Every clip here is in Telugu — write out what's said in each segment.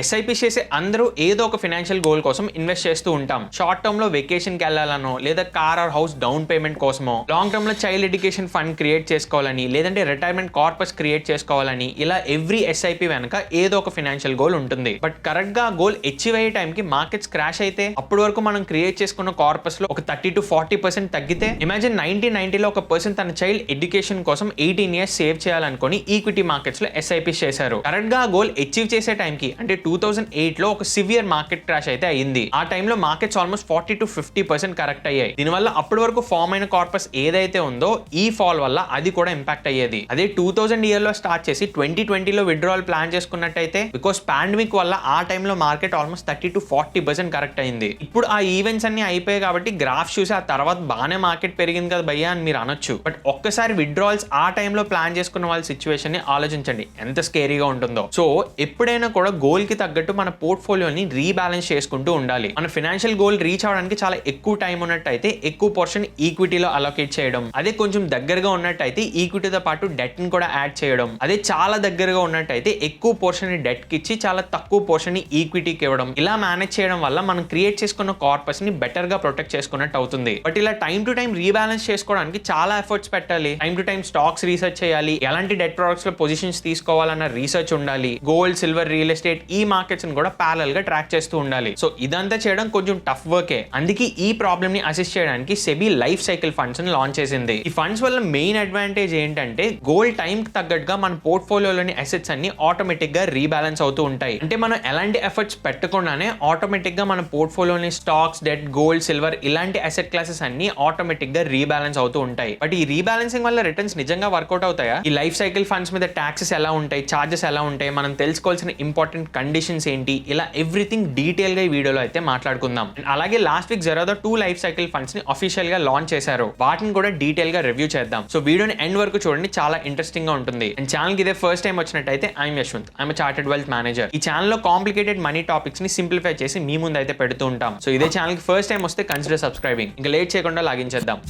ఎస్ఐపి చేసే అందరూ ఏదో ఒక ఫైనాన్షియల్ గోల్ కోసం ఇన్వెస్ట్ చేస్తూ ఉంటాం. షార్ట్ టర్మ్ లో వెకేషన్ కి వెళ్ళాలనో, లేదా car or house down payment కోసమో, లాంగ్ టర్మ్ లో చైల్డ్ ఎడ్యుకేషన్ ఫండ్ క్రియేట్ చేసుకోవాలని, లేదంటే రిటైర్మెంట్ కార్పస్ క్రియేట్ చేసుకోవాలని, ఇలా ఎవ్రీ ఎస్ఐపి వెనక ఏదో ఒక ఫైనాన్షియల్ గోల్ ఉంటుంది. బట్ కరెక్ట్ గా గోల్ అచీవ్ అయ్యే టైం కి మార్కెట్స్ క్రాష్ అయితే, అప్పటి వరకు మనం క్రియేట్ చేసుకున్న కార్పస్ లో ఒక 30 to 40% తగ్గితే, ఇమాజిన్ 1990లో ఒక పర్సన్ తన చైల్డ్ ఎడ్యుకేషన్ కోసం 18 years సేవ్ చేయాలనుకుని ఈక్విటీ మార్కెట్స్ లో ఎస్ఐపి చేశారు. కరెక్ట్ గా గోల్ అచీవ్ చేసే టైం కి అంటే 2008 లో ఒక సివియర్ మార్కెట్ క్రాష్ అయితే అయింది. ఆ టైంలో మార్కెట్స్ ఆల్మోస్ట్ 40 to 50% కరెక్ట్ అయ్యాయి. దీనివల్ల అప్పటి వరకు ఫామ్ అయిన కార్పస్ ఏదైతే ఉందో ఈ ఫాల్ వల్ల అది కూడా ఇంపాక్ట్ అయ్యేది. అదే 2000 ఇయర్ లో స్టార్ట్ చేసి 2020లో విత్డ్రావల్ ప్లాన్ చేసుకున్నట్టయితే, బికాస్ పాండమిక్ వల్ల ఆ టైంలో మార్కెట్ ఆల్మోస్ట్ 30 to 40% కరెక్ట్ అయింది. ఇప్పుడు ఆ ఈవెంట్స్ అన్ని అయిపోయాయి కాబట్టి గ్రాఫ్ చూసి ఆ తర్వాత బాగానే మార్కెట్ పెరిగింది కదా భయ్యా అని మీరు అనొచ్చు. బట్ ఒక్కసారి విత్డ్రావల్స్ ఆ టైంలో ప్లాన్ చేసుకున్న వాళ్ళ సిచ్యువేషన్ ని ఆలోచించండి ఎంత స్కేరీగా ఉంటుందో. సో ఎప్పుడైనా కూడా గోల్ కి తగ్గట్టు మన పోర్ట్ఫోలియోని రీబ్యాలెన్స్ చేసుకుంటూ ఉండాలి. మన ఫైనాన్షియల్ గోల్ రీచ్ అవడానికి చాలా ఎక్కువ టైం ఉన్నట్టయితే ఎక్కువ పోర్షన్ ఈక్విటీలో అలొకేట్ చేయడం, అదే కొంచెం దగ్గరగా ఉన్నట్టయితే ఈక్విటీతో పాటు డెట్ ని కూడా యాడ్ చేయడం, అదే చాలా దగ్గరగా ఉన్నట్టయితే ఎక్కువ పోర్షన్ ని డెట్ కి ఇచ్చి చాలా తక్కువ పోర్షన్ ని ఈక్విటీకి ఇవ్వడం, ఇలా మేనేజ్ చేయడం వల్ల మనం క్రియేట్ చేసుకున్న కార్పస్ ని బెటర్ గా ప్రొటెక్ట్ చేసుకున్నట్టు అవుతుంది. బట్ ఇలా టైం టు టైం రీబ్యాలెన్స్ చేసుకోవడానికి చాలా ఎఫర్ట్స్ పెట్టాలి. Time to time stocks research చేయాలి, ఎలాంటి డెట్ ప్రొడక్ట్స్ లో పొజిషన్స్ తీసుకోవాలన్న రీసెర్చ్ ఉండాలి, గోల్డ్, సిల్వర్, రియల్ ఎస్టేట్ ఈ మార్కెట్స్ ని కూడా ప్యారలల్ గా ట్రాక్ చేస్తూ ఉండాలి. సో ఇదంతా చేయడం కొంచెం టఫ్ వర్కే. అందుకే ఈ ప్రాబ్లమ్ ని అసిస్ట్ చేయడానికి సెబీ లైఫ్ సైకిల్ ఫండ్స్ ని లాంచ్ చేసింది. ఈ ఫండ్స్ వల్ల మెయిన్ అడ్వాంటేజ్ ఏంటంటే గోల్డ్ టైం కి తగ్గట్టుగా మన పోర్ట్ఫోలియోలోని అసెట్స్ అన్ని ఆటోమేటిక్ గా రీబ్యాలెన్స్ అవుతూ ఉంటాయి. అంటే మనం ఎలాంటి ఎఫర్ట్స్ పెట్టకుండానే ఆటోమేటిక్ గా మన పోర్ట్ఫోలియోని స్టాక్స్, డెట్, గోల్డ్, సిల్వర్ ఇలాంటి అసెట్ క్లాసెస్ అన్ని ఆటోమేటిక్ గా రీబ్యాలెన్స్ అవుతూ ఉంటాయి. బట్ ఈ రీబ్యాలెన్సింగ్ వల్ల రిటర్న్స్ నిజంగా వర్కౌట్ అవుతాయా? ఈ లైఫ్ సైకిల్ ఫండ్స్ మీద ట్యాక్సెస్ ఎలా ఉంటాయి, చార్జెస్ ఎలా ఉంటాయి, మనం తెలుసుకోవాల్సిన ఇంపార్టెంట్ కండిషన్స్ ఏంటి, ఇలా ఎవ్రీథింగ్ డీటెయిల్ గా ఈ వీడియోలో అయితే మాట్లాడుకుందాం. అలాగే last week Zerodha 2 life cycle funds ని అఫీషియల్ గా లాంచ్ చేశారు. వాటిని కూడా డీటెయిల్ గా రివ్యూ చేద్దాం. సో వీడియోని ఎండ్ వరకు చూడండి, చాలా ఇంట్రెస్టింగ్ గా ఉంటుంది. అండ్ ఛానల్ కి ఇదే ఫస్ట్ టైం వచ్చినట్టయితే I'm Yashwant, I'm chartered wealth manager. ఈ ఛానల్ లో కాంప్లికేటెడ్ మనీ టాపిక్స్ ని సింప్లిఫై చేసి మీ ముందు అయితే పెడుతూ ఉంటాం. సో ఇదే ఛానల్ కి ఫస్ట్ టైం వస్తే కన్సిడర్ సబ్స్క్రైబింగ్. ఇంకా లేట్ చేయకుండా లాగించేద్దాం.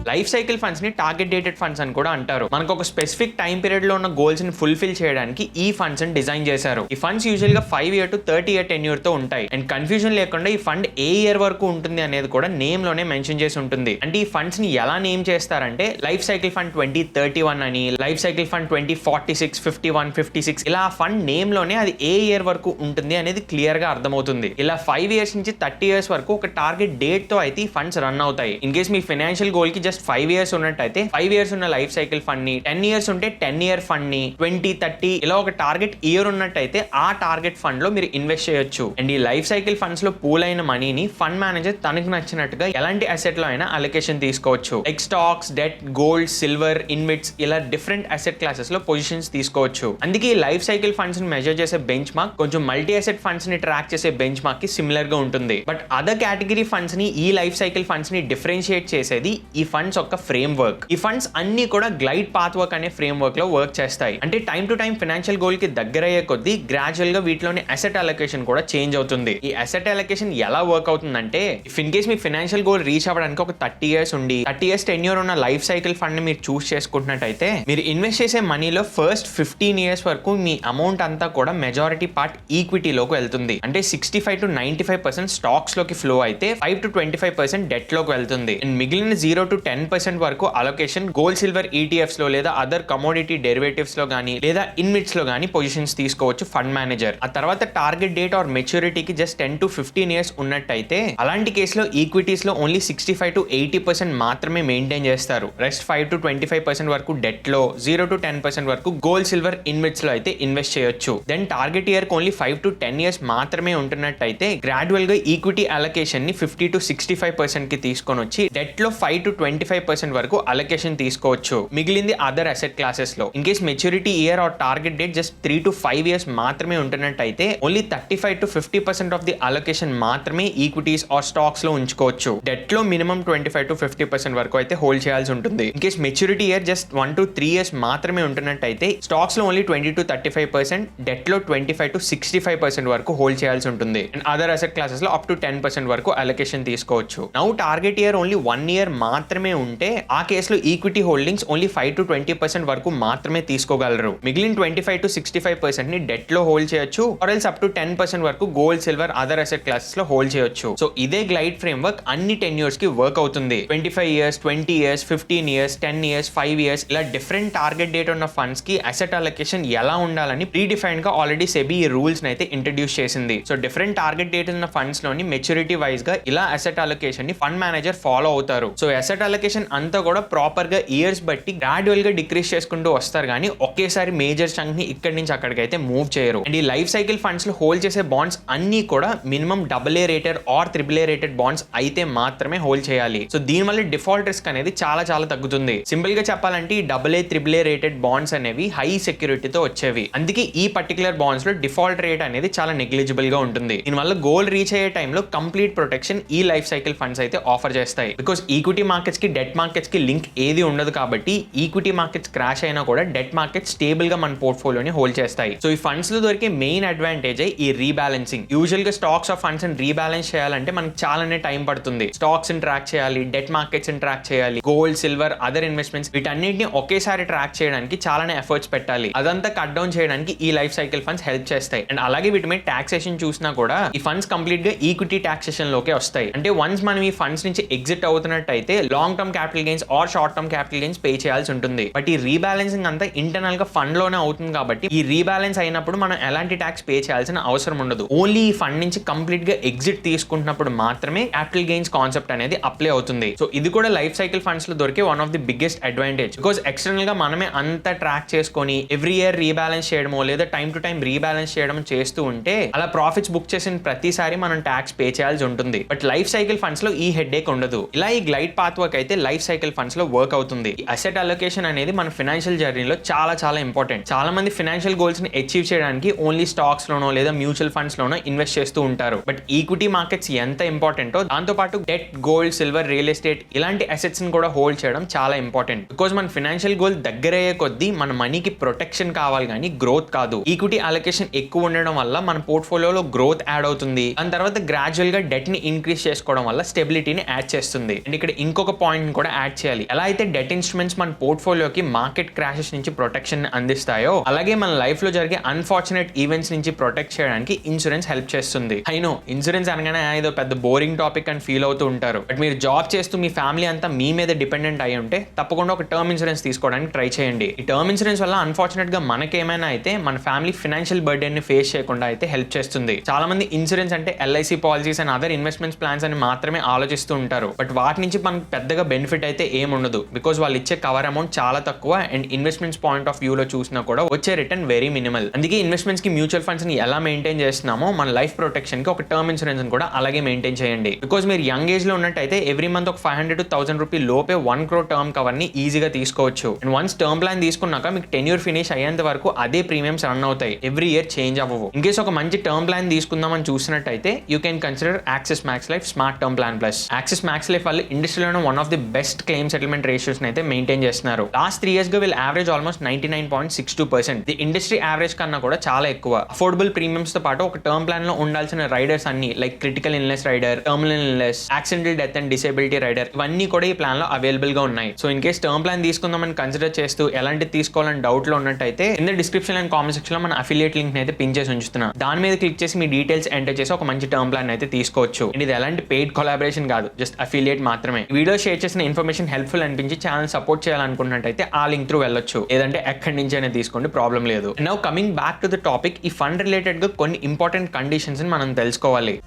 లైఫ్ సైకిల్ ఫండ్స్ ని టార్గెట్ డేటెడ్ ఫండ్స్ అని కూడా అంటారు. మనకు ఒక స్పెసిఫిక్ టైం పీరియడ్ లో ఉన్న గోల్స్ ని ఫుల్ఫిల్ చేయడానికి ఈ ఫండ్స్ ని డిజైన్ చేశారు. ఈ ఫండ్స్ యూజువల్ గా 5 year to 30 year టెన్యూర్ తో ఉంటాయి. అండ్ కన్ఫ్యూజన్ లేకుండా ఈ ఫండ్ ఏ ఇయర్ వరకు ఉంటుంది అనేది కూడా నేమ్ లోనే మెన్షన్ చేసి ఉంటుంది. అంటే ఈ ఫండ్స్ ని ఎలా నేమ్ చేస్తారంటే లైఫ్ సైకిల్ ఫండ్ 2031 అని, లైఫ్ సైకిల్ ఫండ్ 2046, 51, 56 ఇలా ఆ ఫండ్ నేమ్ లోనే అది ఏ ఇయర్ వరకు ఉంటుంది అనేది క్లియర్ గా అర్థమవుతుంది. ఇలా 5 years నుంచి 30 years వరకు ఒక టార్గెట్ డేట్ తో అయితే ఈ ఫండ్స్ రన్ అవుతాయి. In case me financial goal కి 5 years ఉన్నట్టయితే 5 years ఉన్న లైఫ్ సైకిల్ ఫండ్ ని, 10 years ఉంటే 10 year ఫండ్ ని, 20, 30 ఇలా ఒక టార్గెట్ ఇయర్ ఉన్నట్టయితే ఆ టార్గెట్ ఫండ్ లో మీరు ఇన్వెస్ట్ చేయొచ్చు. అండ్ ఈ లైఫ్ సైకిల్ ఫండ్స్ లో పూల్ అయిన మనీని ఫండ్ మేనేజర్ తనకు నచ్చినట్టుగా ఎలాంటి అసెట్ లో అయినా అలొకేషన్ తీసుకోవచ్చు. Like stocks, debt, gold, silver, InvITs ఇలా డిఫరెంట్ అసెట్ క్లాసెస్ లో పొజిషన్స్ తీసుకోవచ్చు. అందుకే ఈ లైఫ్ సైకిల్ ఫండ్స్ ని మెజర్ చేసే బెంచ్ మార్క్ కొంచెం మల్టీ అసెట్ ఫండ్స్ ని ట్రాక్ చేసే బెంచ్ మార్క్ కి సిమిలర్ గా ఉంటుంది. బట్ అదర్ కేటగిరీ ఫండ్స్ ని ఈ లైఫ్ సైకిల్ ఫండ్స్ ని డిఫరెన్షియేట్ చేసేది ఈ ఫండ్స్ ఒక ఫ్రేమ్ వర్క్. ఈ ఫండ్స్ అన్ని కూడా గ్లైడ్ పాత్ వర్క్ అనే ఫ్రేమ్ వర్క్ లో వర్క్ చేస్తాయి. అంటే time to time financial goal కి దగ్గర అయ్యే కొద్దీ గ్రాడ్యువల్ గా వీటిలోని అసెట్ అలొకేషన్ కూడా చేంజ్ అవుతుంది. ఈ అసెట్ అలొకేషన్ ఎలా వర్క్ అవుతుందంటే, if in case me financial goal reach అవ్వడానికి ఒక 30 years ఉండి 30 years టెన్యూర్ ఉన్న లైఫ్ సైకిల్ ఫండ్ ని మీరు చూస్ చేసుకుంటున్నట్టయితే, మీరు ఇన్వెస్ట్ చేసే మనీలో ఫస్ట్ 15 years వరకు మీ అమౌంట్ అంతా కూడా మెజారిటీ పార్ట్ ఈక్విటీలోకి వెళ్తుంది. అంటే 65 to 95% స్టాక్స్ లోకి ఫ్లో అయితే 5 to 25% డెట్ లోకి వెళ్తుంది. అండ్ మిగిలిన 0 to 10% వరకు అలొకేషన్ గోల్డ్, సిల్వర్ ఈటీఎఫ్స్ లో లేదా అదర్ కమోడిటీ డెరివేటివ్స్ లో గానీ లేదా ఇన్విట్స్ లో గానీ పొజిషన్స్ తీసుకోవచ్చు ఫండ్ మేనేజర్. ఆ తర్వాత టార్గెట్ డేట్ ఆర్ మెచ్యూరిటీకి జస్ట్ 10 to 15 years ఉన్నట్టయితే అలాంటి కేసులో ఈక్విటీస్ లో ఓన్లీ 65 to 80% మాత్రమే మెయింటైన్ చేస్తారు. రెస్ట్ 5 to 25% వరకు డెట్ లో, 0 to 10% వరకు గోల్డ్, సిల్వర్, ఇన్విట్స్ లో అయితే ఇన్వెస్ట్ చేయొచ్చు. దెన్ టార్గెట్ ఇయర్ కి ఓన్లీ 5 to 10 years మాత్రమే ఉంటున్నట్టయితే గ్రాడ్యువల్ గా ఈక్విటీ అలొకేషన్ ని 50 to 65% కి తీసుకొని వచ్చి డెట్ లో 5 to 25% వరకు అలొకేషన్ తీసుకోవచ్చు. మిగిలింది అదర్ అసెట్ క్లాసెస్ లో. In case maturity year or target date just 3 to 5 years మాత్రమే ఉంటున్నట్టయితే only 35 to 50% of the allocation మాత్రమే ఈక్విటీస్ ఆర్ స్టాక్స్ లో ఉంచుకోవచ్చు. డెట్ లో మినిమం 25 to 50% వరకు అయితే హోల్డ్ చేయాల్సి ఉంటుంది. In case maturity year just 1 to 3 years మాత్రమే ఉంటున్నట్టయితే స్టాక్స్ లో ఓన్లీ 20 to 35%, డెట్ లో 25 to 65% వరకు హోల్డ్ చేయాల్సి ఉంటుంది. అండ్ అదర్ అసెట్ క్లాసెస్ లో అప్ టు 10% వరకు అలొకేషన్ తీసుకోవచ్చు. Now target year only 1 year మాత్రమే మాత్రమే ఉంటే ఆ కేసులో ఈక్విటీ హోల్డింగ్స్ ఓన్లీ 5-20% వరకు మాత్రమే తీసుకోగలరు. మిగిలిన 25-65% ని డెట్ లో హోల్డ్ చేయొచ్చు, ఆర్ ఎల్స్ అప్ టు 10% వరకు gold, silver, other asset classes లో హోల్డ్ చేయొచ్చు. సో ఇదే గ్లైడ్ ఫ్రేమ్ వర్క్ అన్ని 10 years కి వర్క్ అవుతుంది. 25 years, 20 years, 15 years, 10 years, 5 years ఇలా డిఫరెంట్ టార్గెట్ డేట్ ఉన్న ఫండ్స్ కి అసెట్ అలొకేషన్ ఎలా ఉండాలని ప్రీ డిఫైన్డ్ గా ఆల్రెడీ సెబీ ఈ రూల్స్ అయితే ఇంట్రడ్యూస్ చేసింది. సో డిఫరెంట్ టార్గెట్ డేట్ ఉన్న ఫండ్స్ లోని మెచ్యూరిటీ వైజ్ గా ఇలా అసెట్ అలొకేషన్ ని ఫండ్ మేనేజర్ ఫాలో అవుతారు. సో అసెట్ అలొకేషన్ అంతా కూడా ప్రాపర్ గా ఇయర్స్ బట్టి గ్రాడ్యువల్ గా డిక్రీస్ చేసుకుంటూ వస్తారు, కానీ ఒకేసారి మేజర్ చంక్ ని ఇక్కడి నుంచి అక్కడికి అయితే మూవ్ చేయరు. అండ్ ఈ లైఫ్ సైకిల్ ఫండ్స్ లో హోల్డ్ చేసే బాండ్స్ అన్ని కూడా minimum AA rated or AAA rated bonds అయితే మాత్రమే హోల్డ్ చేయాలి. సో దీనివల్ల డిఫాల్ట్ రిస్క్ అనేది చాలా చాలా తగ్గుతుంది. సింపుల్ గా చెప్పాలంటే ఈ AA, AAA రేటెడ్ బాండ్స్ అనేవి హై సెక్యూరిటీతో వచ్చేవి. అందుకే ఈ పర్టికులర్ బాండ్స్ లో డిఫాల్ట్ రేట్ అనేది చాలా నెగ్లిజిబుల్ గా ఉంటుంది. దీనివల్ల గోల్ రీచ్ అయ్యే టైంలో కంప్లీట్ ప్రొటెక్షన్ ఈ లైఫ్ సైకిల్ ఫండ్స్ అయితే ఆఫర్ చేస్తాయి. బికాస్ ఈక్విటీ మార్కెట్స్ కి డెట్ మార్కెట్స్ కి లింక్ ఏది ఉండదు కాబట్టి ఈక్విటీ మార్కెట్స్ క్రాష్ అయినా కూడా డెట్ మార్కెట్స్ స్టేబుల్ గా మన పోర్ట్ఫోలియోని హోల్డ్ చేస్తాయి. సో ఈ ఫండ్స్ లో దొరికే మెయిన్ అడ్వాంటేజ్ ఈ రీబ్యాలెన్సింగ్. యూజువల్ గా స్టాక్స్ ఆఫ్ ఫండ్స్ రీబ్యాలెన్స్ చేయాలంటే మనకి చాలానే టైం పడుతుంది. స్టాక్స్ ట్రాక్ చేయాలి, డెట్ మార్కెట్స్ ట్రాక్ చేయాలి, గోల్డ్, సిల్వర్, అదర్ ఇన్వెస్ట్మెంట్స్ వీటన్నిటిని ఒకేసారి ట్రాక్ చేయడానికి చాలానే ఎఫర్ట్స్ పెట్టాలి. అదంతా కట్ డౌన్ చేయడానికి ఈ లైఫ్ సైకిల్ ఫండ్స్ హెల్ప్ చేస్తాయి. అండ్ అలాగే వీటి మీద టాక్సేషన్ చూసినా కూడా ఈ ఫండ్స్ కంప్లీట్ గా ఈక్విటీ టాక్సేషన్ లోకే వస్తాయి. అంటే వన్స్ మనం ఈ ఫండ్స్ నుంచి ఎగ్జిట్ అవుతున్నట్టయితే long term capital gains or short term capital gains pay చేయాల్సి ఉంటుంది. బట్ ఈ రీబ్యాలెన్సింగ్ అంతా ఇంటర్నల్ గా ఫండ్ లోనే అవుతుంది కాబట్టి ఈ రీబ్యాలెన్స్ అయినప్పుడు మనం ఎలాంటి ట్యాక్స్ పే చేయాల్సిన అవసరం ఉండదు. ఓన్లీ ఈ ఫండ్ నుంచి కంప్లీట్ గా ఎగ్జిట్ తీసుకుంటున్నప్పుడు మాత్రమే క్యాపిటల్ గెయిన్స్ కాన్సెప్ట్ అనేది అప్లై అవుతుంది. సో ఇది కూడా లైఫ్ సైకిల్ ఫండ్స్ లో దొరికే one of the biggest advantage. Because external గా మనమే అంతా ట్రాక్ చేసుకొని ఎవ్రీ ఇయర్ రీబ్యాలెన్స్ చేయడమో లేదా టైం టు టైం రీబ్యాలెన్స్ చేయడం చేస్తూ ఉంటే అలా ప్రాఫిట్స్ బుక్ చేసిన ప్రతిసారి మనం ట్యాక్స్ పే చేయాల్సి ఉంటుంది. బట్ లైఫ్ సైకిల్ ఫండ్స్ లో ఈ హెడ్ఏక్ ఉండదు. ఇలా ఈ గ్లైడ్ పాత్ వర్క్ అయితే లైఫ్ సైకిల్ ఫండ్స్ లో వర్క్ అవుతుంది. అసెట్ అలొకేషన్ అనేది మన ఫైనాన్షియల్ జర్నీలో చాలా చాలా ఇంపార్టెంట్. చాలా మంది ఫైనాన్షియల్ గోల్స్ ని అచీవ్ చేయడానికి ఓన్లీ స్టాక్స్ లోనో లేదా మ్యూచువల్ ఫండ్స్ లోనో ఇన్వెస్ట్ చేస్తూ ఉంటారు. బట్ ఈక్విటీ మార్కెట్స్ ఎంత ఇంపార్టెంటో దాంతో పాటు debt, gold, silver, real estate ఇలాంటి అసెట్స్ ని కూడా హోల్డ్ చేయడం చాలా ఇంపార్టెంట్. బికాస్ మన ఫైనాన్షియల్ గోల్ దగ్గరయ్యే కొద్దీ మన మనీకి ప్రొటెక్షన్ కావాలి కానీ గ్రోత్ కాదు. ఈక్విటీ అలొకేషన్ ఎక్కువ ఉండడం వల్ల మన పోర్ట్ఫోలియోలో గ్రోత్ యాడ్ అవుతుంది. దాని తర్వాత గ్రాడ్యువల్ గా డెట్ ని ఇంక్రీజ్ చేసుకోవడం వల్ల స్టెబిలిటీని యాడ్ చేస్తుంది. అండ్ ఇక్కడ ఇంకొక పాయింట్ కూడా యాడ్ చేయాలి. ఎలా అయితే డెట్ ఇన్స్ట్రుమెంట్స్ మన పోర్ట్ఫోలియోకి మార్కెట్ క్రాషెస్ నుంచి ప్రొటెక్షన్ అందిస్తాయో అలాగే మన లైఫ్ లో జరిగే అన్ఫార్చునేట్ ఈవెంట్స్ నుంచి ప్రొటెక్ట్ చేయడానికి ఇన్సూరెన్స్ హెల్ప్ చేస్తుంది. అయినో ఇన్సూరెన్స్ అనగానే ఏదో పెద్ద బోరింగ్ టాపిక్ అని ఫీల్ అవుతూ ఉంటారు. బట్ మీరు జాబ్ చేస్తూ మీ ఫ్యామిలీ అంతా మీ మీద డిపెండెంట్ అయి ఉంటే తప్పకుండా ఒక టర్మ్ ఇన్సూరెన్స్ తీసుకోవడానికి ట్రై చేయండి. ఈ టర్మ్ ఇన్సూరెన్స్ వల్ల అన్ఫార్చునేట్ గా మనకేమైనా అయితే మన ఫ్యామిలీ ఫైనాన్షియల్ బర్డెన్ ని ఫేస్ చేయకుండా అయితే హెల్ప్ చేస్తుంది. చాలా మంది ఇన్సూరెన్స్ అంటే LIC policies and other investments plans అని మాత్రమే ఆలోచిస్తూ ఉంటారు. బట్ వాటి నుంచి మనకు పెద్దగా బెనిఫిట్ అయితే ఏముండదు. బికాస్ వాళ్ళు ఇచ్చే కవర్ అమౌంట్ చాలా తక్కువ and investments point of view లో చూసినా కూడా వచ్చే రిటర్న్ వెరీ మినిమల్. అందుకే ఇన్వెస్ట్మెంట్స్ కి మ్యూచువల్ ఫండ్స్ ని ఎలా మెయింటైన్ చేస్తున్నామో మన లైఫ్ ప్రొటెక్షన్ కి ఒక టర్మ్ ఇన్సూరెన్స్ కూడా అలాగే మెయింటైన్ చేయండి. బికాస్ మీరు యంగ్ ఏజ్ లో ఉన్నట్టయితే ఎవ్రీ మంత్ ఒక 500 to 1000 రూపీ లోపే 1 crore టర్మ్ కవర్ ని ఈజీగా తీసుకోవచ్చు. అండ్ వన్స్ టర్మ్ ప్లాన్ తీసుకున్నాక మీకు టెన్యూర్ ఫినిష్ అయ్యేంత వరకు అదే ప్రీమియమ్స్ రన్ అవుతాయి. ఎవ్రీ ఇయర్ చేంజ్ అవ్వవు. ఇన్ కేస్ ఒక మంచి టర్మ్ ప్లాన్ తీసుకుందామని చూసినట్టయితే you can consider Axis Max Life Smart Term Plan Plus. Axis Max Life వాళ్ళు ఇండస్ట్రీలోనే one of the best claim settlement ratios అయితే మెయింటైన్ చేస్తున్నారు. లాస్ట్ 3 years గా వీళ్ళు average almost 99.62%. The industry average కన్నా కూడా చాలా ఎక్కువ. అఫోర్డబుల్ ప్రీమియమ్స్ తో పాటు ఒక టర్మ్ ప్లాన్ లో ఉండాల్సిన రైడర్స్ అన్ని like critical illness rider, terminal illness, accidental death and disability rider ఇవన్నీ కూడా ఈ ప్లాన్ లో అవైలబుల్ గా ఉన్నాయి. So in case term plan తీసుకుందామని కన్సిడర్ చేస్తూ ఎలాంటి తీసుకోవాలని డౌట్ లో ఉన్నట్టయితే కింద డిస్క్రిప్షన్ అండ్ కామెంట్ సెక్షన్ లో మన అఫిలియేట్ లింక్ అయితే పిన్ చేసి ఉంచుతున్నా. దాని మీద క్లిక్ చేసి మీ డీటెయిల్స్ ఎంటర్ చేసి ఒక మంచి టర్మ్ ప్లాన్ అయితే తీసుకోవచ్చు. ఇది ఎలాంటి పెయిడ్ కొలాబరేషన్ కాదు, జస్ట్ అఫిలియేట్ మాత్రమే. వీడియో షేర్ చేసిన ఇన్ఫర్మేషన్ హెల్ప్ఫుల్ అనిపించి ఛానల్ సపోర్ట్ చేయాలనుకున్నట్టయితే ఆ లింక్ త్రూ వెళ్ళొచ్చు, లేదంటే ఎక్కడి నుంచి అయినా తీసుకోండి, ప్రాబ్లం లేదు. Now coming back to the topic, ఈ ఫండ్ రిలేటెడ్ గా కొన్ని ఇంపార్టెంట్ కండిషన్స్ మనం తెలుసుకోవాలి.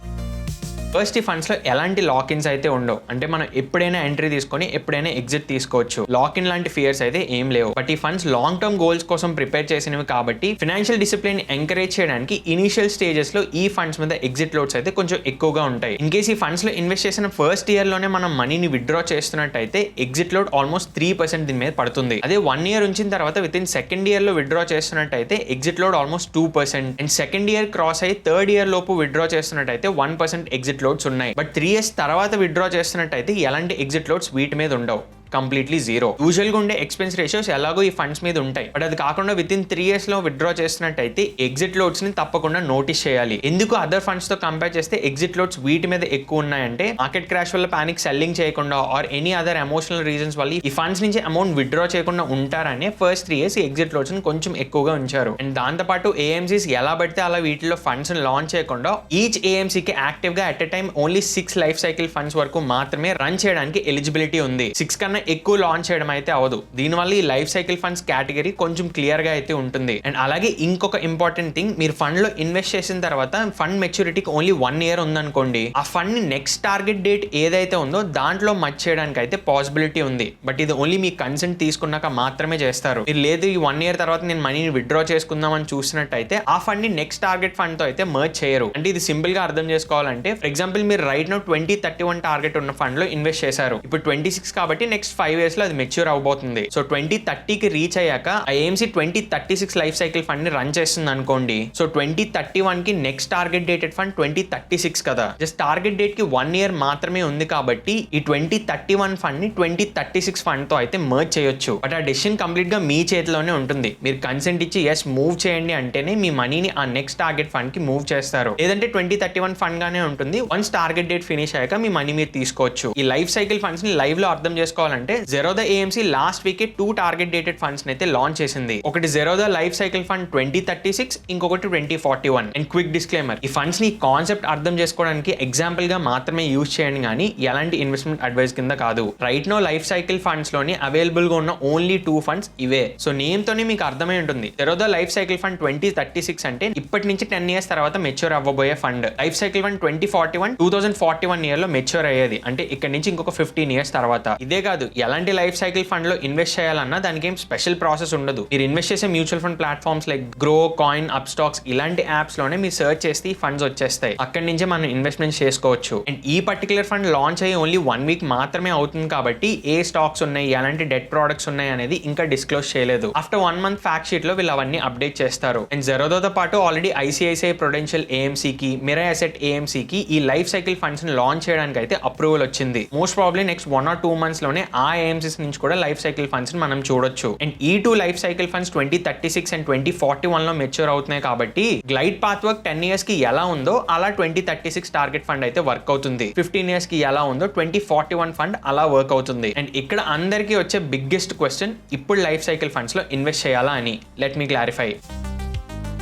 ఫస్ట్ ఈ ఫండ్స్ లో ఎలాంటి లాకిన్స్ అయితే ఉండవు. అంటే మనం ఎప్పుడైనా ఎంట్రీ తీసుకొని ఎప్పుడైనా ఎగ్జిట్ తీసుకోవచ్చు. లాకిన్ లాంటి ఫియర్స్ అయితే ఏం లేవు. బట్ ఈ ఫండ్స్ లాంగ్ టర్మ్ గోల్స్ కోసం ప్రిపేర్ చేసినవి కాబట్టి ఫైనాన్షియల్ డిసిప్లిన్ ఎంకరేజ్ చేయడానికి ఇనిషియల్ స్టేజెస్ లో ఈ ఫండ్స్ మీద ఎగ్జిట్ లోడ్స్ అయితే కొంచెం ఎక్కువగా ఉంటాయి. ఇన్ కేస్ ఈ ఫండ్స్ లో ఇన్వెస్ట్ చేసిన ఫస్ట్ ఇయర్ లోనే మనం మనీని విత్డ్రా చేస్తున్నట్టయితే ఎగ్జిట్ లోడ్ ఆల్మోస్ట్ 3% దీని మీద పడుతుంది. అదే 1 year ఉంచిన తర్వాత విత్ ఇన్ సెకండ్ ఇయర్ లో విత్డ్రా చేస్తున్నట్టయితే exit load almost 2%. And second year cross అయ్యి థర్డ్ ఇయర్ లోపు విత్డ్రా చేస్తున్నట్టయితే 1% ఎగ్జిట్ లోడ్స్ ఉన్నాయి. బట్ 3 years తర్వాత విత్డ్రా చేస్తున్నట్టయితే ఎలాంటి ఎగ్జిట్ లోడ్స్ వీటి మీద ఉండవు. Completely zero. యూజువల్ గా ఉండే ఎక్స్పెన్స్ రేషియోస్ ఎలాగో ఈ ఫండ్స్ మీద ఉంటాయి. బట్ అది కాకుండా విత్ ఇన్ 3 years లో విత్డ్రా చేస్తున్నట్టయితే ఎగ్జిట్ లోడ్స్ ని తప్పకుండా నోటీస్ చేయాలి. ఎందుకు అదర్ ఫండ్స్ తో కంపేర్ చేస్తే ఎగ్జిట్ లోడ్స్ వీటి మీద ఎక్కువ ఉన్నాయంటే మార్కెట్ క్రాష్ వల్ల పానిక్ సెల్లింగ్ చేయకుండా or any other emotional reasons వల్ల ఈ ఫండ్స్ నుంచి అమౌంట్ విత్డ్రా చేయకుండా ఉంటారనే ఫస్ట్ 3 years ఎగ్జిట్ లోడ్స్ ని కొంచెం ఎక్కువగా ఉంచారు. అండ్ దాంతో పాటు ఏఎంసీస్ ఎలా పడితే అలా వీటిలో ఫండ్స్ లాంచ్ చేయకుండా ఈచ్ ఏఎంసీకి యాక్టివ్ గా at a time only 6 life cycle funds వరకు మాత్రమే రన్ చేయడానికి ఎలిజిబిలిటీ ఉంది. 6 కన్నా ఎక్కువ లాంచ్ చేయడం అయితే అవదు. దీనివల్ల ఈ లైఫ్ సైకిల్ ఫండ్స్ కేటగిరీ కొంచెం క్లియర్ గా అయితే ఉంటుంది. అండ్ అలాగే ఇంకొక ఇంపార్టెంట్ థింగ్, మీరు ఫండ్ లో ఇన్వెస్ట్ చేసిన తర్వాత ఫండ్ మెచ్యూరిటీకి ఓన్లీ 1 year ఉందనుకోండి, ఆ ఫండ్ ని నెక్స్ట్ టార్గెట్ డేట్ ఏదైతే ఉందో దాంట్లో మర్జ్ చేయడానికి అయితే పాసిబిలిటీ ఉంది. బట్ ఇది ఓన్లీ మీ కన్సెంట్ తీసుకున్నాక మాత్రమే చేస్తారు. మీరు లేదు ఈ 1 year తర్వాత నేను మనీని విత్డ్రా చేసుకుందాం అని చూసినట్టయితే ఆ ఫండ్ ని నెక్స్ట్ టార్గెట్ ఫండ్ తో అయితే మర్జ్ చేయరు. అంటే ఇది సింపుల్ గా అర్థం చేసుకోవాలంటే, ఫర్ ఎగ్జాంపుల్ మీరు రైట్ నౌ 2031 టార్గెట్ ఉన్న ఫండ్ లో ఇన్వెస్ట్ చేశారు. ఇప్పుడు 26 కాబట్టి నెక్స్ట్ 5 years లో అది మెచ్యూర్ అవబోతుంది. సో 2030కి రీచ్ అయ్యాక ఆ ఏఎంసీ 2036 లైఫ్ సైకిల్ ఫండ్ ని రన్ చేస్తుంది అనుకోండి. సో 2031 కి నెక్స్ట్ టార్గెట్ డేటెడ్ ఫండ్ 2036 కదా. జస్ట్ టార్గెట్ డేట్ కి 1 year మాత్రమే ఉంది కాబట్టి ఈ 2031 ఫండ్ ని 2036 ఫండ్ తో అయితే మర్జ్ చేయొచ్చు. బట్ ఆ డెసిషన్ కంప్లీట్ గా మీ చేతిలోనే ఉంటుంది. మీరు కన్సెంట్ ఇచ్చి ఎస్ మూవ్ చేయండి అంటేనే మీ మనీని ఆ నెక్స్ట్ టార్గెట్ ఫండ్ కి మూవ్ చేస్తారు. లేదంటే 2031 ఫండ్ గానే ఉంటుంది. వన్స్ టార్గెట్ డేట్ ఫినిష్ అయ్యాక మీ మనీ మీరు తీసుకోవచ్చు. ఈ లైఫ్ సైకిల్ ఫండ్స్ ని లైవ్ లో అర్థం చేసుకోవాలంటే, Zerodha AMC last week 2 target dated funds అయితే లాంచ్ చేసింది. ఒకటి జెరోదా లైఫ్ సైకిల్ ఫండ్ 2036, ఇంకొకటి 2041. అండ్ క్విక్ డిస్క్లైమర్, ఈ ఫండ్స్ ని కాన్సెప్ట్ అర్థం చేసుకోవడానికి ఎగ్జాంపుల్ గా మాత్రమే యూజ్ చేయండి కానీ ఎలాంటి ఇన్వెస్ట్మెంట్ అడ్వైస్ కింద కాదు. Right now life cycle funds లోని అవైలబుల్ గా ఉన్న ఓన్లీ 2 ఫండ్స్ ఇవే. సో నేమ్ తోనే మీకు అర్థమై ఉంటుంది. జెరోదా లైఫ్ సైకిల్ ఫండ్ 2036 అంటే ఇప్పటి నుంచి 10 years తర్వాత మెచ్యూర్ అవ్వబోయే fund. Life cycle fund 2041 year లో మెచ్యూర్ అయ్యేది. అంటే ఇక్కడ నుంచి ఇంకొక 15 years తర్వాత. ఇదే కాదు, ఎలాంటి లైఫ్ సైకిల్ ఫండ్ లో ఇన్వెస్ట్ చేయాలన్నా దానికి ఏం స్పెషల్ ప్రాసెస్ ఉండదు. మీరు ఇన్వెస్ట్ చేసే mutual fund platforms like grow, coin, up stocks ఇలాంటి యాప్స్ లోనే మీరు సర్చ్ చేస్తే ఈ ఫండ్స్ వచ్చేస్తాయి. అక్కడి నుంచే మనం ఇన్వెస్ట్మెంట్ చేసుకోవచ్చు. అండ్ ఈ పర్టికులర్ ఫండ్ లాంచ్ అయ్యి ఓన్లీ 1 week మాత్రమే అవుతుంది కాబట్టి ఏ స్టాక్స్ ఉన్నాయి, ఎలాంటి డెట్ ప్రొడక్ట్స్ ఉన్నాయి అనేది ఇంకా డిస్క్లోజ్ చేయలేదు. ఆఫ్టర్ 1 month ఫ్యాక్ట్ షీట్ లో వీళ్ళు అవన్నీ అప్డేట్ చేస్తారు. అండ్ జెరోదాతో పాటు ఆల్రెడీ ఐసిఐసిఐ ప్రుడెన్షియల్ ఏఎంసీ కి, మిరా అసెట్ ఏఎంసీ కి ఈ లైఫ్ సైకిల్ ఫండ్స్ ని లాంచ్ చేయడానికి అయితే అప్రూవల్ వచ్చింది. Most probably next 1 or 2 months లోనే ఆ ఏఎంసీస్ నుంచి కూడా లైఫ్ సైకిల్ ఫండ్స్ ని మనం చూడొచ్చు. అండ్ ఈ 2 లైఫ్ సైకిల్ ఫండ్స్ 2036 అండ్ 2041 లో మెచ్యూర్ అవుతున్నాయి కాబట్టి గ్లైడ్ పాత్ వర్క్ 10 years కి ఎలా ఉందో అలా 2036 టార్గెట్ ఫండ్ అయితే వర్క్ అవుతుంది. 15 years కి ఎలా ఉందో 2041 ఫండ్ అలా వర్క్ అవుతుంది. అండ్ ఇక్కడ అందరికీ వచ్చే బిగ్గెస్ట్ క్వశ్చన్, ఇప్పుడు లైఫ్ సైకిల్ ఫండ్స్ లో ఇన్వెస్ట్ చేయాలా అని. Let me clarify.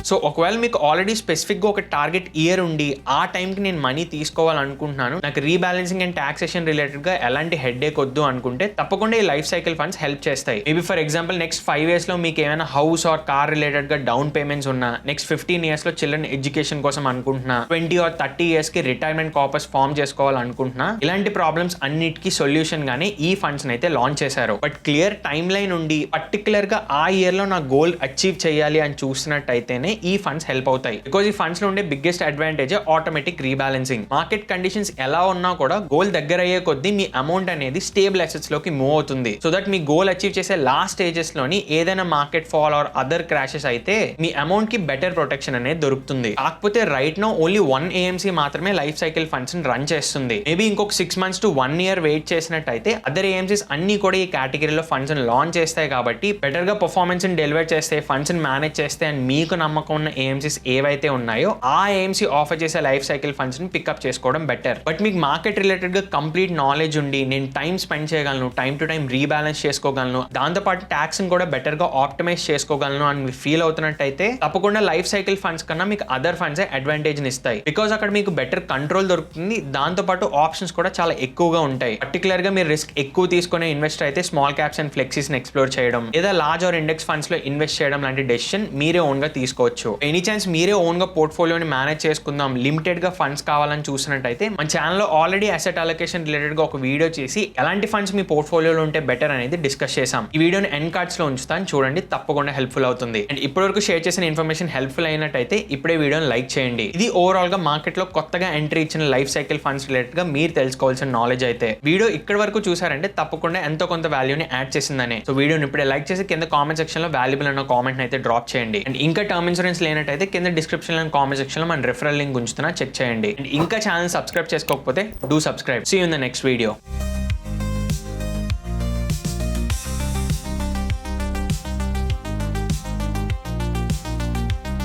సో ఒకవేళ మీకు ఆల్రెడీ స్పెసిఫిక్గా ఒక టార్గెట్ ఇయర్ ఉండి ఆ టైంకి నేను మనీ తీసుకోవాలనుకుంటున్నాను, నాకు రీబ్యాలెన్సింగ్ అండ్ టాక్సేషన్ రిలేటెడ్గా ఎలాంటి హెడ్ఏక్ వద్దు అనుకుంటే తప్పకుండా ఈ లైఫ్ సైకిల్ ఫండ్స్ హెల్ప్ చేస్తాయి. Maybe for example next 5 years లో మీకు ఏమైనా హౌస్ ఆర్ కార్ రిలేటెడ్గా డౌన్ పేమెంట్స్ ఉన్నా, నెక్స్ట్ 15 years లో చిల్డ్రన్ ఎడ్యుకేషన్ కోసం అనుకుంటున్నా, 20 or 30 years కి రిటైర్మెంట్ కార్పస్ ఫార్మ్ చేసుకోవాలనుకుంటున్నా, ఇలాంటి ప్రాబ్లమ్స్ అన్నిటికీ సొల్యూషన్ గానే ఈ ఫండ్స్ అయితే లాంచ్ చేశారు. బట్ క్లియర్ టైమ్ లైన్ ఉండి పర్టికులర్ గా ఆ ఇయర్ లో నా గోల్ అచీవ్ చేయాలి అని చూసినట్టయితేనే ఈ ఫండ్స్ హెల్ప్ అవుతాయి. బికాజ్ ఈ ఫండ్స్ లో ఉండే biggest advantage automatic rebalancing. Market conditions ఎలా ఉన్నా కూడా గోల్ దగ్గర అయ్యే కొద్దీ మీ అమౌంట్ అనేది స్టేబుల్ అసెట్స్ లోకి మూవ్ అవుతుంది. సో దట్ మీ గోల్ అచీవ్ చేసే లాస్ట్ స్టేజెస్ లోని ఏదైనా market fall or other crashes అయితే మీ అమౌంట్ కి బెటర్ ప్రొటెక్షన్ అనేది దొరుకుతుంది. కాకపోతే రైట్ నో ఓన్లీ 1 ఏఎంసీ మాత్రమే లైఫ్ సైకిల్ ఫండ్స్ ని రన్ చేస్తుంది. మేబీ ఇంకొక 6 months to 1 year వెయిట్ చేసినట్టయితే అదర్ ఏఎంసీస్ అన్ని కూడా ఈ కేటగిరీలో ఫండ్స్ ని లాంచ్ చేస్తాయి కాబట్టి బెటర్ గా పర్ఫార్మెన్స్ ని డెలివర్ చేస్తాయి, ఫండ్స్ ని మేనేజ్ చేస్తాయి అని మీకు నమ్మకం ఉన్న ఏఎంసీస్ ఏవైతే ఉన్నాయో ఆ ఏఎంసీ ఆఫర్ చేసే లైఫ్ సైకిల్ ఫండ్స్ ని పికప్ చేసుకోవడం బెటర్. బట్ మీకు మార్కెట్ రిలేటెడ్ గా కంప్లీట్ నాలెడ్జ్ ఉండి నేను టైం స్పెండ్ చేయగలను, టైం టు టైం రీబ్యాలెన్స్ చేసుకోగలను, దాంతోపాటు ట్యాక్స్ ని కూడా బెటర్ గా ఆప్టిమైజ్ చేసుకోగలను అని మీరు ఫీల్ అవుతున్నట్టయితే తప్పకుండా లైఫ్ సైకిల్ ఫండ్స్ కన్నా మీకు అదర్ ఫండ్స్ అడ్వాంటేజ్ ఇస్తాయి. బికాస్ అక్కడ మీకు బెటర్ కంట్రోల్ దొరుకుతుంది, దాంతోపాటు ఆప్షన్స్ కూడా చాలా ఎక్కువగా ఉంటాయి. పర్టికులర్ గా మీరు రిస్క్ ఎక్కువ తీసుకునే ఇన్వెస్టర్ అయితే స్మాల్ క్యాప్స్ అండ్ ఫ్లెక్సీస్ ని ఎక్స్ప్లోర్ చేయడం, లేదా లార్జ్ ఆర్ ఇండెక్స్ ఫండ్స్ లో ఇన్వెస్ట్ చేయడం లాంటి డెసిషన్ మీరే ఓన్ గా తీసుకోవచ్చు. ఎనీ ఛాన్స్ మీరే ఓన్ గా పోర్ట్ఫోలియోని మేనేజ్ చేసుకుందాం, లిమిటెడ్ గా ఫండ్స్ కావాలని చూసినట్టయితే మన ఛానల్లో ఆల్రెడీ అసెట్ అలొకేషన్ రిలేటెడ్ గా ఒక వీడియో చేసి ఎలాంటి ఫండ్స్ మీ పోర్ట్ఫోలియోలో ఉంటే బెటర్ అనేది డిస్కస్ చేసాం. ఈ వీడియోని ఎండ్ కార్డ్స్ లో ఉంచుతాను, చూడండి, తప్పకుండా హెల్ప్ఫుల్ అవుతుంది. అండ్ ఇప్పటివరకు షేర్ చేసిన ఇన్ఫర్మేషన్ హెల్ప్ఫుల్ అయినట్టయితే ఇప్పుడే వీడియోని లైక్ చేయండి. ఇది ఓవరాల్ గా మార్కెట్ లో కొత్తగా ఎంట్రీ ఇచ్చిన లైఫ్ సైకిల్ ఫండ్స్ రిలేటెడ్ గా మీరు తెలుసుకోవాల్సిన నాలెడ్జ్ అయితే. వీడియో ఇక్కడ వరకు చూసారంటే తప్పకుండా ఎంతో కొంత వాల్యూని యాడ్ చేసిందనే. సో వీడియోని ఇప్పుడే లైక్ చేసి కింద కామెంట్ సెక్షన్ లో వాల్యుబుల్ అన్న కామెంట్ అయితే డ్రాప్ చేయండి. అండ్ ఇంకా టర్మ్ ఇన్సూరెన్స్ లేనట్టయితే కింద డిస్క్రిప్షన్ లో కామెంట్ సెక్షన్ లో మన రిఫరల్ లింక్ ఉంచుతున్నా, చెక్ చేయండి. అండ్ ఇంకా ఛానల్ సబ్స్క్రైబ్ చేసుకోకపోతే do subscribe. See you in the next video.